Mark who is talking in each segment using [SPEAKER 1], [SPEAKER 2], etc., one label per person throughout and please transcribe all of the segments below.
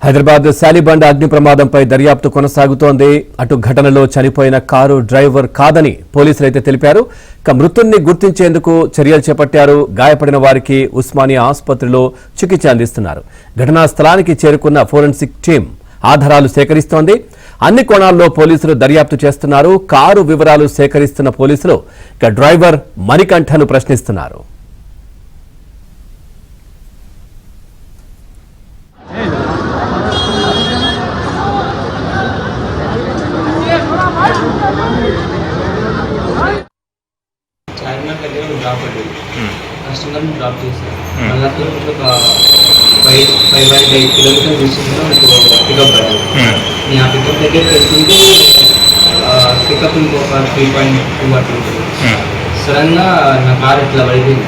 [SPEAKER 1] హైదరాబాద్ శాలిబండ అగ్ని ప్రమాదంపై దర్యాప్తు కొనసాగుతోంది. అటు ఘటనలో చనిపోయిన కారు డ్రైవర్ కాదని పోలీసులు అయితే తెలిపారు. మృతుల్ని గుర్తించేందుకు చర్యలు చేపట్టారు. గాయపడిన వారికి ఉస్మానియా ఆసుపత్రిలో చికిత్స అందిస్తున్నారు. ఘటనా స్థలానికి చేరుకున్న ఫోరెన్సిక్ టీం ఆధారాలు సేకరిస్తోంది. అన్ని కోణాల్లో పోలీసులు దర్యాప్తు చేస్తున్నారు. కారు వివరాలు సేకరిస్తున్న పోలీసులు డ్రైవర్ మణికంఠను ప్రశ్నిస్తున్నారు.
[SPEAKER 2] చార్మినార్ దగ్గర డ్రాప్ అయ్యింది. కస్టమర్ డ్రాప్ చేశారు. మళ్ళీ ఒక 5 కిలోమీటర్ డిస్టెన్స్లో నాకు పికప్ పడ్డాను. నేను ఆ పికప్ దగ్గర వెళ్తుంటే పికప్ ఇంకొక 3.2 అట్లా ఉంటుంది. సడన్గా నా కార్ ఇట్లా పడిపోయింది.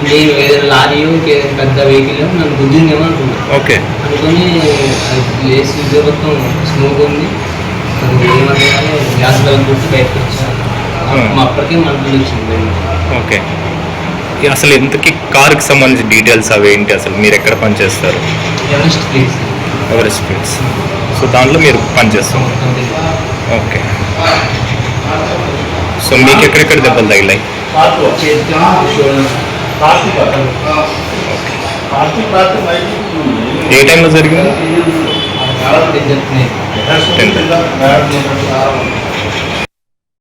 [SPEAKER 2] నేను ఏదైనా లారీయో ఇంకేదైనా పెద్ద వెహికల్ నన్ను గుద్దిందేమో అనుకున్నాను. అనుకొని లేచి మొత్తం స్మోక్ ఉంది. అది ఏమంటే గ్యాస్ బలం కొట్టి బయటకు వచ్చాను. అప్పటికే మనకు వచ్చింది.
[SPEAKER 3] ఓకే, అసలు ఇంతకీ కారుకి సంబంధించిన డీటెయిల్స్ అవి ఏంటి? అసలు మీరు ఎక్కడ పనిచేస్తారు? Everest fields. సో దాంట్లో మీరు పనిచేస్తాం. ఓకే, సో మీకు ఎక్కడెక్కడ దెబ్బలు తగిలాయి? ఏ టైంలో జరిగింది?